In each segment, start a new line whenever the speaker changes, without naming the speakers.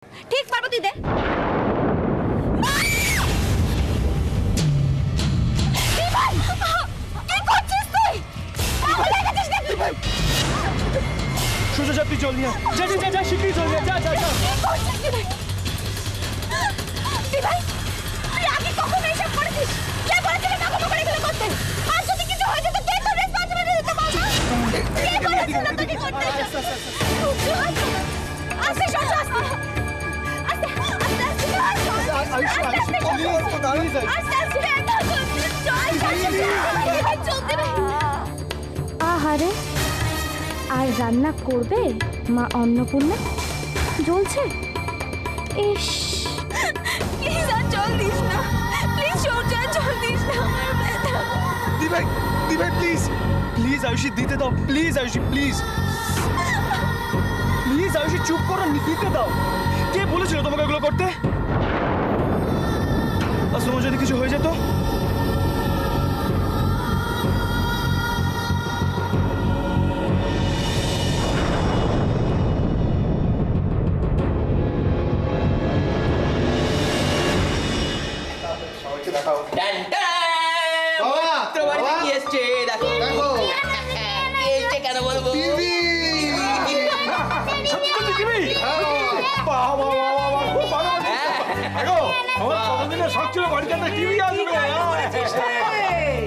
ঠিক পার্বতী দে। কি করছিস তুই? পাগল হয়ে গেছিস নাকি?
সোজা যা, তুই চল নিয়ে যা যা যা, শিগগিরই চল নিয়ে যা যা যা।
কি করছিস দিভাই? তুই আগে কখন এসব করেছিস? কে বলেছিল টাকা পকেটে এগুলো করতে? আর যদি কিছু হয়ে যেত কে তোর রেসপন্সিবিলিটি নিতে বলতো? কে বলেছিল তোকে করতে? আস্তে শোন, আস্তে আস্তে
আহারে, আর রান্না করবে মা অন্নপূর্ণা? জ্বলছে। ইস,
প্লিজ আর জল দিস না, প্লিজ সূর্য আর জল দিস না, আমার ব্যথা।
দিভাই দিভাই প্লিজ প্লিজ আয়ুষি দিতে দাও, please Ayushi please please Ayushi চুপ করো, দিতে দাও। কে বলেছিল তোমাকে এগুলো করতে? আর তোমার যদি কিছু হয়ে যেত?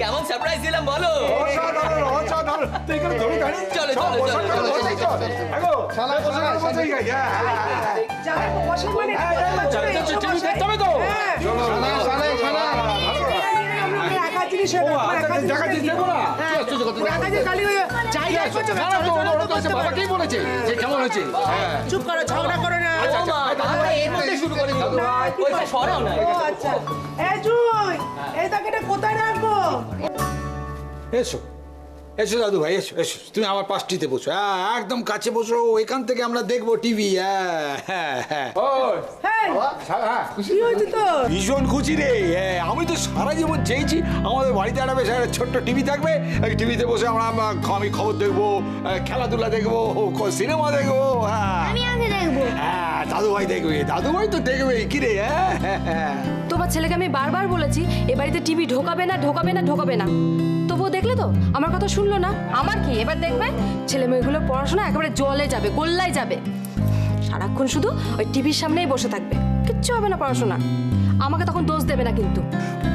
কেমন সারপ্রাইজ দিলাম বলো? চলো
চুপ করো, ঝগড়া করো না।
শুরু করে সরাও না।
এই তাকে কোথায় রাখবো?
এসো এসো দাদু ভাই, এসো এসো, তুমি আমার পাশটিতে বসো। হ্যাঁ, একদম কাছে বসো, এখান থেকে আমরা দেখবো টিভি। ভীষণ খুশি রে। আমি তো সারা জীবন চেয়েছি আমাদের বাড়িতে একটা বেশ একটা ছোট্ট টিভি থাকবে, টিভিতে বসে আমরা আমি খবর দেখবো, খেলাধুলা দেখবো, সিনেমা দেখবো। হ্যাঁ, দাদু ভাই দেখবে, দাদু ভাই তো দেখবে কি রে। হ্যাঁ,
তোমার ছেলেকে আমি বারবার বলেছি এ বাড়িতে টিভি ঢোকাবে না ঢোকাবে না ঢোকাবে না, তবুও দেখলে তো আমার কথা শুনলো না। আমার কি এবার দেখবে ছেলে মেয়েগুলো পড়াশোনা একেবারে জলে যাবে, গোল্লায় যাবে, সারাক্ষণ শুধু ওই টিভির সামনেই বসে থাকবে, কিচ্ছু হবে না পড়াশোনা। আমাকে তখন দোষ দেবে না কিন্তু।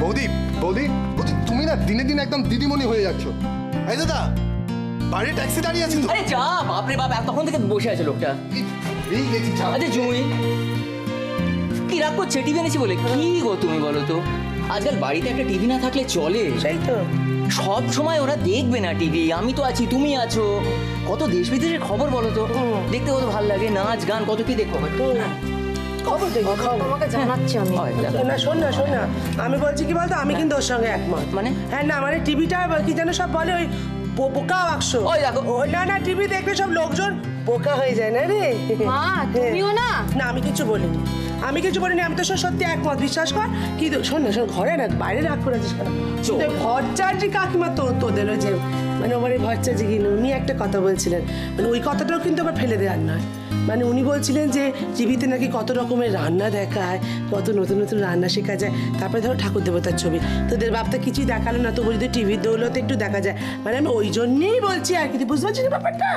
বৌদি বৌদি বৌদি, তুমি না দিনে দিনে একদম দিদিমণি হয়ে যাচ্ছ। এই দাদা, বাড়ির ট্যাক্সি দাঁড়িয়ে আছে তো।
আরে যা, বাপরে বাপ, তখন থেকে বসে আছে লোকটা।
এই গেছি ছাড়।
আরে জুই, কি রাগ করছে টিভি এনেছি বলে? কি গো তুমি বলো তো, আজকাল বাড়িতে একটা টিভি না থাকলে চলে?
সেই তো,
সব সময় ওরা দেখবে না টিভি। আমি তো আছি, তুমি আছো, কত দেশ বিদেশের খবর বলো তো, দেখতে কত ভালো লাগে, নাচ গান কত কি দেখো।
খবর দেখি, খবর
আমাকে জানাচ্ছি আমি।
না শোন না শোন না, আমি বলছি কি বলতো, আমি কিন্তু ওর সঙ্গে একমত।
মানে?
হ্যাঁ না, মানে টিভিটা কি যেন সব বলে, ওই বোকা বাক্স।
ওই দেখো,
না না, টিভি দেখলে সব লোকজন বোকা হয়ে যায় না রে।
মা তুমিও না।
না, আমি কিছু বলিনি, আমি কিছু বলিনি, আমি তো সত্যি একমত, বিশ্বাস কর। কিন্তু শোন না শোন, ঘরে না, বাইরে রাগ করেছিস কেন? ভট্টাচার্য কাকিমা তো তোদের ওই যে মানে ওবার ভট্টাচার্য গিয়ে উনি একটা কথা বলছিলেন, মানে ওই কথাটাও কিন্তু আবার ফেলে দেওয়ার নয়। মানে উনি বলছিলেন যে টিভিতে নাকি কত রকমের রান্না দেখায়, কত নতুন নতুন রান্না শেখা যায়, তারপরে ধরো ঠাকুর দেবতার ছবি, তোদের বাপটা কিছুই দেখালো না, তো বলি টিভির দৌলতে একটু দেখা যায়। মানে আমি ওই জন্যেই বলছি আর কি, তুই বুঝতে পারছিস ব্যাপারটা?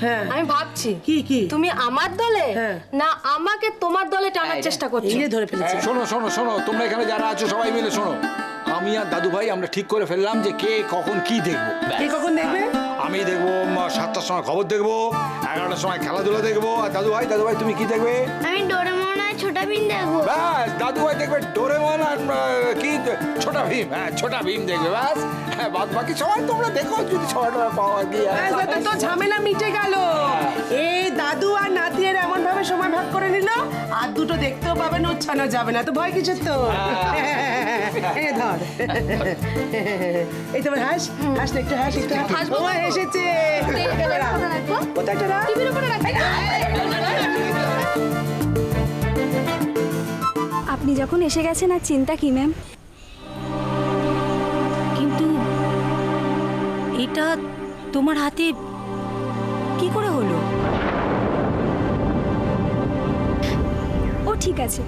হ্যাঁ,
আমি ভাবছি
কি কি
তুমি আমার দলে
হ্যাঁ।
না আমাকে তোমার দলে টানার চেষ্টা করছো।
এই ধরে ফেলেছি।
শোনো শোনো শোনো, তোমরা এখানে যারা আছো সবাই মিলে শোনো। আমি আর দাদু ভাই আমরা ঠিক করে ফেললাম যে কে কখন কি দেখবো।
কে কখন দেখবে?
আমি দেখবো 7টার সময় খবর দেখবো, 11টার সময় খেলাধুলা দেখবো। আর দাদু ভাই তুমি কি দেখবে?
আমি ডোরেমন আর ছোটা ভীম দেখবো।
ব্যাস, দাদু ভাই দেখবে ডোরেমন আর কি ছোটা ভীম। হ্যাঁ, ছোটা ভীম দেখবে ব্যাস। হ্যাঁ, বাদ বাকি সবাই তোমরা দেখো, যদি সবাই পাওয়া গিয়ে
তো ঝামেলা মিটে গেল। এই দাদু আর নাতির এমন ভাবে সময় ভাগ করে নিল, আর দুটো দেখতেও পাবে না, উচ্ছানো যাবে না, তো ভয় কিছু তো। এই ধর, এই তোমার হাস হাস, একটু হাস, একটু হাস। ও এসেছে, কোথায় তোরা?
টিভির উপরে রাখবে। আপনি যখন এসে গেছেন আর চিন্তা কি ম্যাম।
কিন্তু এটা তোমার হাতে কি করে হলো?
ঠিক আছে।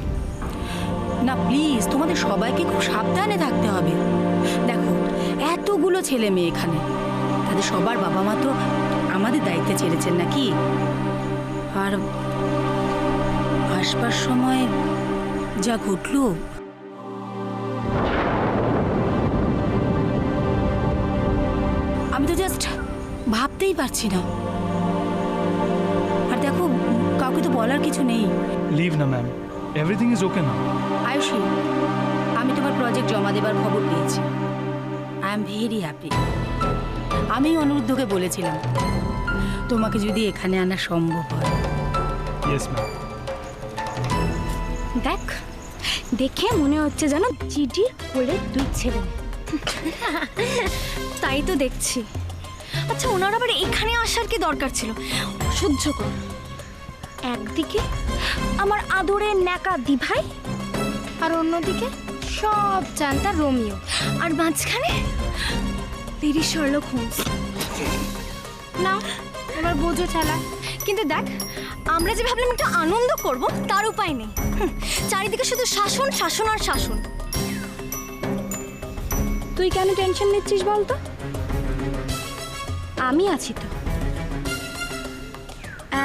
না প্লিজ, তোমাদের সবাইকে খুব সাবধানে থাকতে হবে। দেখো এতগুলো ছেলে মেয়ে এখানে, তাদের সবার বাবা মা তো আমাদের দায়িত্বে ছেড়েছেন নাকি? আর আসবার সময় যা ঘটলো, আমি তো জাস্ট ভাবতেই পারছি না। আর দেখো, কাউকে তো বলার কিছু নেই।
লিভ না ম্যাম, এভরিথিং ইজ ওকে না।
আয়ুষী, আমি তোমার প্রজেক্ট জমা দেবার খবর পেয়েছি। I am very happy. আমি অনিরুদ্ধকে বলেছিলাম তোমাকে যদি এখানে আনা সম্ভব হয়।
Yes ma'am.
দেখ, দেখে মনে হচ্ছে যেন চিঠির কোলে দুই ছেলে। তাই তো দেখছি। আচ্ছা, ওনার আবার এখানে আসার কি দরকার ছিল? সহ্য কর। একদিকে আমার আদরের ন্যাকা দিভাই, আর অন্যদিকে সব জানতা রোমিও, আর মাঝখানে তেরি শার্লক হোমস। না, এবার বোঝো চালা। কিন্তু দেখ, আমরা যে ভাবলাম একটু আনন্দ করব, তার উপায় নেই। চারিদিকে শুধু শাসন, শাসন আর শাসন। তুই কেন টেনশন নিচ্ছিস বলতো? আমি আছি তো।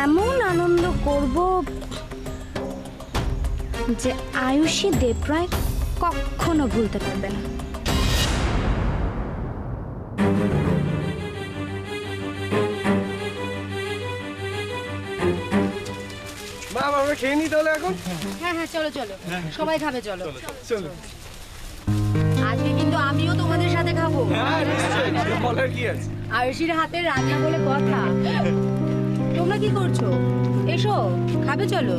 এমন আনন্দ করব যে আয়ুষী দেবরায় কখনো ভুলতে পারবে না।
ম্যাম, আমরা খেয়ে নিই তাহলে এখন।
হ্যাঁ হ্যাঁ, চলো চলো, সবাই খাবে, চলো।
চলো।
আজকে কিন্তু আমিও তোমাদের সাথে খাবো।
হ্যাঁ নিশ্চয়ই, বলার কি আছে।
আয়ুষীর হাতের রান্না বলে কথা। তোমরা কি করছো? এসো, খাবে, চলো।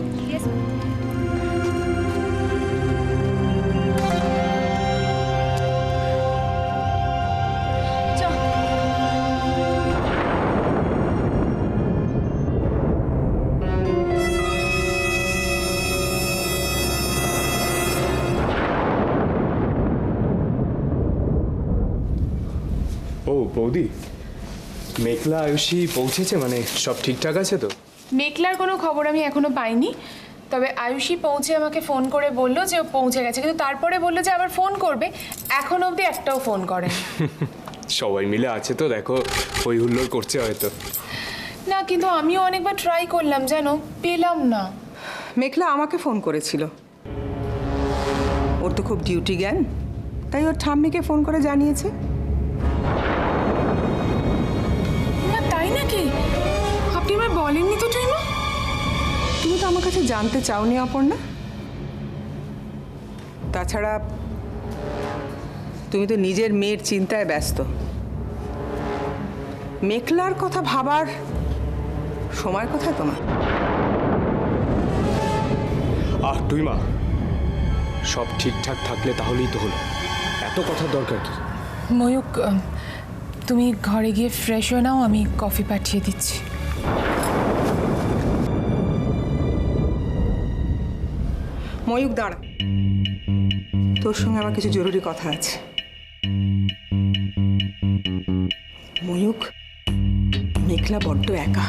ও বৌদি, মেঘলা আয়ুষী পৌঁছেছে? মানে সব ঠিকঠাক আছে তো?
মেঘলার কোনো খবর আমি এখনো পাইনি, তবে আয়ুষী পৌঁছে আমাকে ফোন করে বললো যে ও পৌঁছে গেছে, কিন্তু তারপরে বললো যে আবার ফোন করবে। এখন অবধি একটাও ফোন করে।
সবাই মিলে আছে তো, দেখো হই হুল্লোড় করছে হয়তো।
না, কিন্তু আমিও অনেকবার ট্রাই করলাম, জানো, পেলাম না।
মেঘলা আমাকে ফোন করেছিল। ওর তো খুব ডিউটি জ্ঞান, তাই ওর ঠাম্মিকে ফোন করে জানিয়েছে।
না, তাই নাকি? আপনি আমার বলেননি তো টুইমা?
তুমি তো আমার কাছে জানতে চাওনি অপর্ণা। তাছাড়া তুমি তো নিজের মেয়ের চিন্তায় ব্যস্ত। মেঘলার কথা ভাবার সময় কোথায় তোমার?
তুই মা, সব ঠিকঠাক থাকলে তাহলেই তো হলো, এত কথার দরকার কি?
ময়ূক, তুমি ঘরে গিয়ে ফ্রেশ হয়ে নাও, আমি কফি পাঠিয়ে দিচ্ছি।
ময়ূক দাঁড়া, তোর সঙ্গে আমার কিছু জরুরি কথা আছে। ময়ূক, মেঘলা বড্ড একা,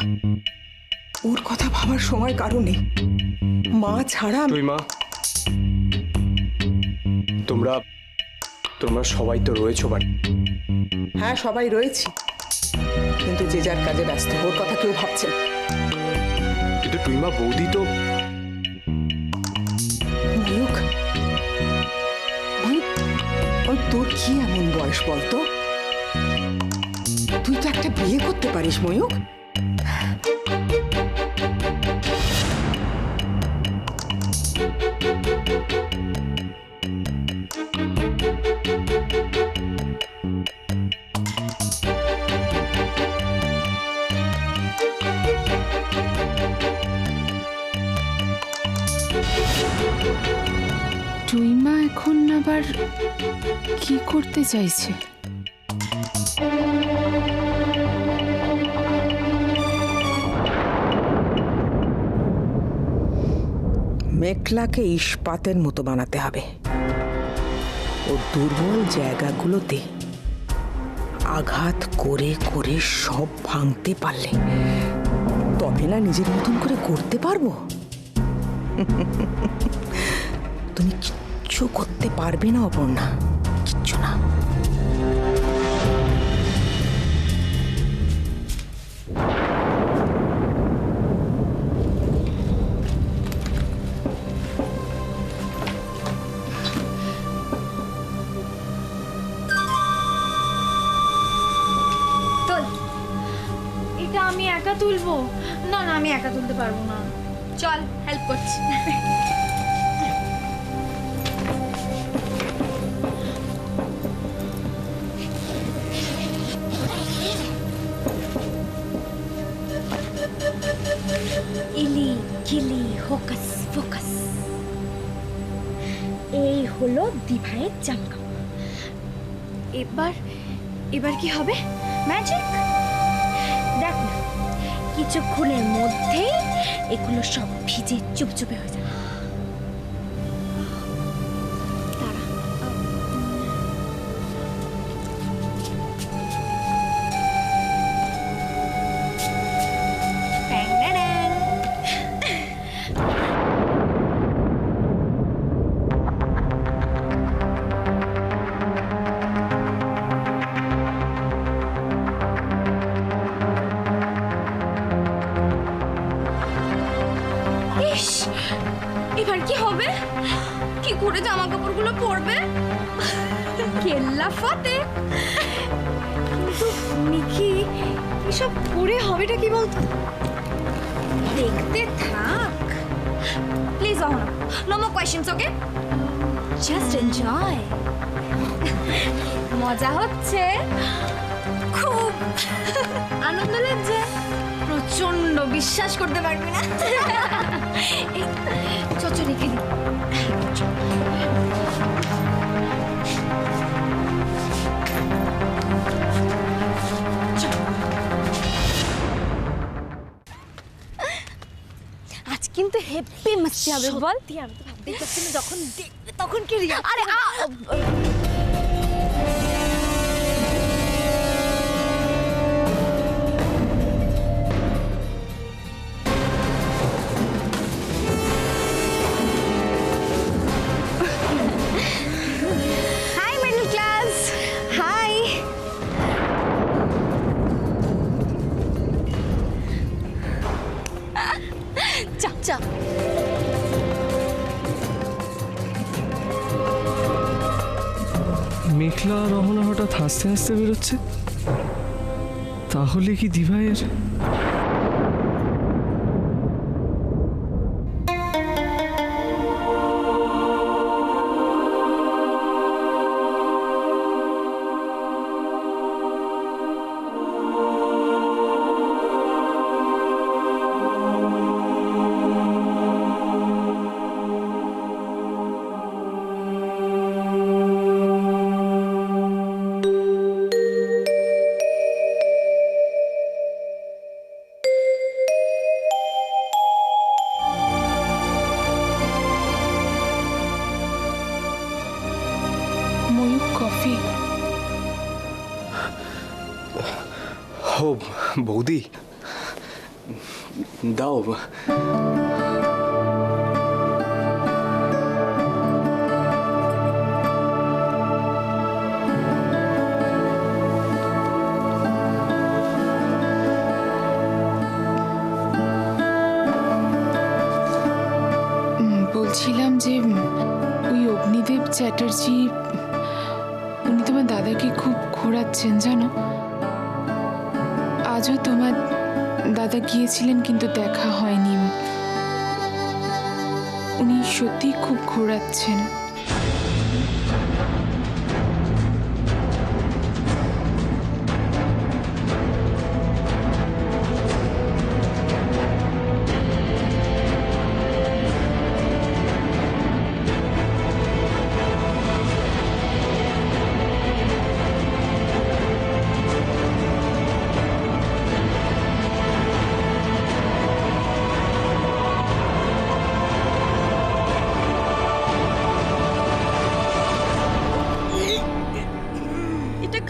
ওর কথা ভাবার সময় কারো নেই। মা ছাড়া
তুই মা, তোমরা সবাই তো রয়েছো বাড়ি।
হ্যাঁ, সবাই রয়েছি, কিন্তু যে যার কাজে ব্যস্ত, ওর কথা কেউ ভাবছে না।
কিন্তু তুই মা, বৌদি তো।
ময়ূক, ওই তোর কি এমন বয়স বলতো? তুই তো একটা বিয়ে করতে পারিস ময়ূক।
টুইমা এখন আবার কি করতে চাইছে?
মেঘলাকে ইস্পাতের মতো বানাতে হবে। ও দুর্বল জায়গাগুলোতে আঘাত করে করে সব ভাঙতে পারলে তবে না নিজের মতন করে করতে পারবো। তুমি কিচ্ছু করতে পারবে না অপর্ণা, কিচ্ছু না।
এটা আমি একা তুলবো? না না, আমি একা তুলতে পারবো না। চল, হেল্প করছি। ইলি গিলি হোকাস ফোকাস, এই হলো দিভাইয়ের জামা। এবার কি হবে? ম্যাজিক? দেখ না, কিছুক্ষণের মধ্যেই এগুলো সব ভিজে চুপচুপে হয়ে যাবে। তারা এবার কি হবে? কি করে জামা কাপড়গুলো পরবে? কেল্লা ফতে। কিন্তু নিকি, এসব পরে হবেটা কি বলতো? দেখতে থাক please. No more questions, okay? Just enjoy. মজা হচ্ছে, খুব আনন্দ লাগছে, প্রচন্ড, বিশ্বাস করতে পারবি না। চল রেখে দি। আজ কিন্তু হেপি মাস্তি হবে, বল? আমি তো ভাবতেই পারছি না, যখন দেখবে তখন কি রিয়া। আরে
মেঘলা রহনা হঠাৎ হাসতে হাসতে বেরোচ্ছে, তাহলে কি দিভাইয়ের? ও বৌদি, দাও।
বলছিলাম যে ওই অগ্নিদেব চ্যাটার্জি, উনি তোমার দাদাকে খুব ঘোরাচ্ছেন জানো। আজও তোমার দাদা গিয়েছিলেন কিন্তু দেখা হয়নি। উনি সত্যি খুব ঘোরাচ্ছেন।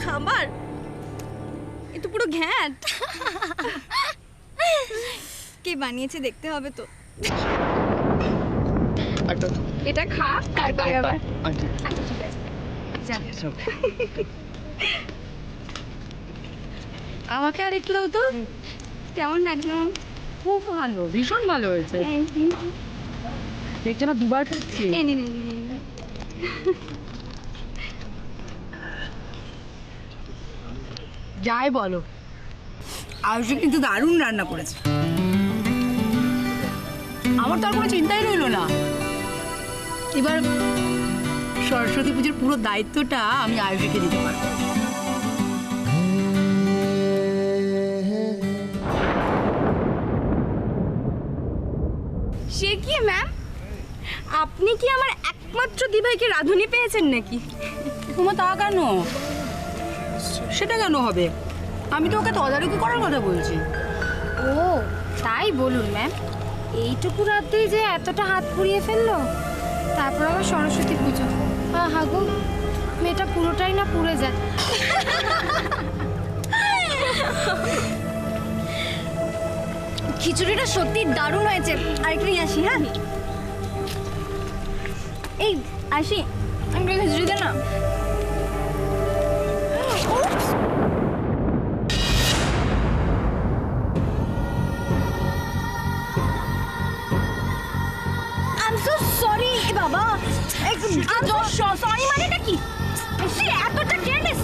খাবার এ তো পুরো ঘ্যাট। কে বানিয়েছে দেখতে হবে তো। এটা খা তারপরে আবার
আমাকে আর একটু দাও তো।
কেমন লাগলো?
খুব ভালো, ভীষণ ভালো হয়েছে। দেখছো না, দুবার খাচ্ছি। যাই বলো, আয়ুষি কিন্তু দারুণ রান্না করেছে। আমার তো আর কোনো চিন্তাই রইল না। এবার সরস্বতী পুজোর পুরো দায়িত্বটা আমি আয়ুষিকে দিতে পারবো।
সে কি ম্যাম, আপনি কি আমার একমাত্র দিভাইকে রাঁধুনি পেয়েছেন নাকি?
তোমার তা কেন? সেটা কেন হবে? আমি তো ওকে তদারকি করার কথা বলছি।
ও তাই বলুন ম্যাম, এইটুকু রাতেই যে এতটা হাত পুড়িয়ে ফেললো। তারপর আবার সরস্বতী পুজো, হা গো, মেয়েটা পুরোটাই না পুড়ে যায়। খিচুড়িটা সত্যি দারুণ হয়েছে। আরেকটু নিয়ে আসি। হ্যাঁ এই আসি, আমি খিচুড়ি দে না। সরি বাবা, সরি মানেটা কি? এতটা কেয়ারলেস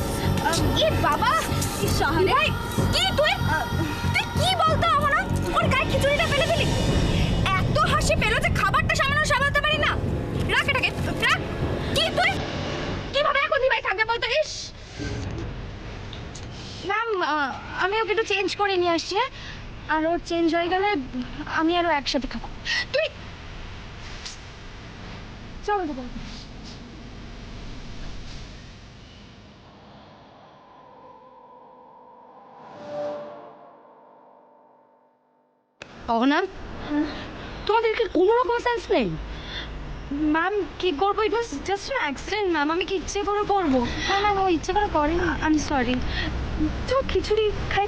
এ বাবা। ভাই কি তুই কি বলতো আমরা ওর গায়ে খিচুড়িটা ফেলে দিলি? এত হাসি পেল যে খাবারটা সামলাতে পারি না। রাখ এটাকে, রাখ। কি তুই কিভাবে এখন ভাই থাকবে বলতো? ইস ম্যাম, আমি ওকে একটু চেঞ্জ করে নিয়ে আসছি। হ্যাঁ, আর ওর চেঞ্জ হয়ে গেলে আমি আরো একসাথে খাবো। তুই চল দেবো।
অহনা, তোমাদেরকে কোনো রকম সেন্স নেই?
ম্যাম কি করবো? It was just an accident ma'am. আমি কি ইচ্ছে করে করবো? না না, ও ইচ্ছে করে করেনি। I am sorry. তো খিচুড়ি খাই।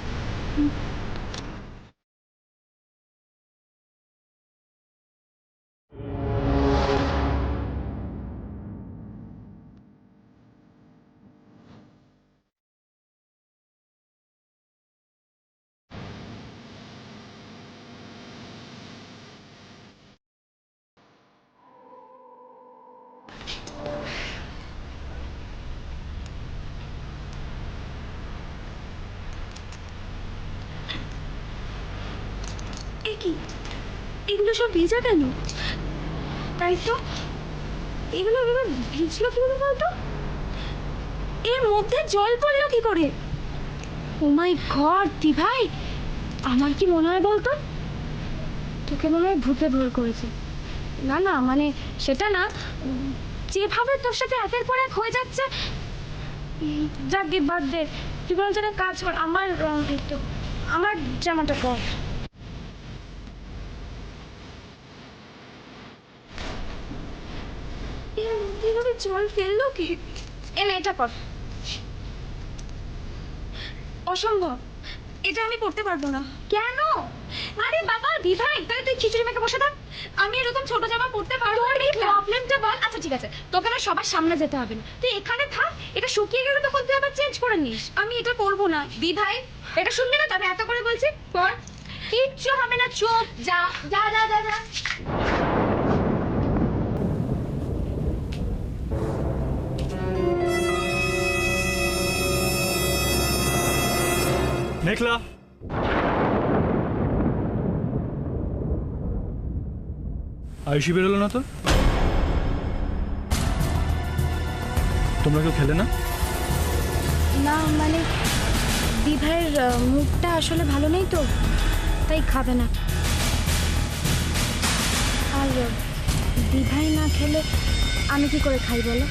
কি এগুলো সব ভেজা কেন? তাই তো, এগুলো ভিজলো কি করে বলতো? এর মধ্যে জল পড়লো কি করে? ও মাই গড দিভাই, আমার কি মনে হয় বলতো? তোকে মনে হয় ভূতে ভর করেছে। না না, মানে সেটা না, যেভাবে তোর সাথে একের পর এক হয়ে যাচ্ছে। যাক গে, বাদ দে। তুই বরঞ্চ একটা কাজ কর, আমার জামাটা কর। এভাবে জল ফেললো কি? এনে এটা কর। অসম্ভব, এটা আমি করতে পারবো না। কেন? আরে বাবা দিভাই, তাহলে তুই খিচুড়ি মেখে বসে থাক। আমি এরকম ছোট জামা পরতে পারবো না। প্রবলেমটা বল। আচ্ছা ঠিক আছে, তোকে না সবার সামনে যেতে হবে না। তুই এখানে থাক, এটা শুকিয়ে গেলে তখন তুই আবার চেঞ্জ করে নিস। আমি এটা করবো না দিভাই। এটা শুনবি না? তবে এত করে বলছি কর। কিচ্ছু হবে না, চুপ যা যা যা যা যা।
মেঘলা, আয়ুষি বেরোলো না তো? তোমরা কেউ খেলে না?
না মানে দিভাইয়ের মুখটা আসলে ভালো নেই তো, তাই খাবে না। আর দিভাই না খেলে আমি কি করে খাই বলো?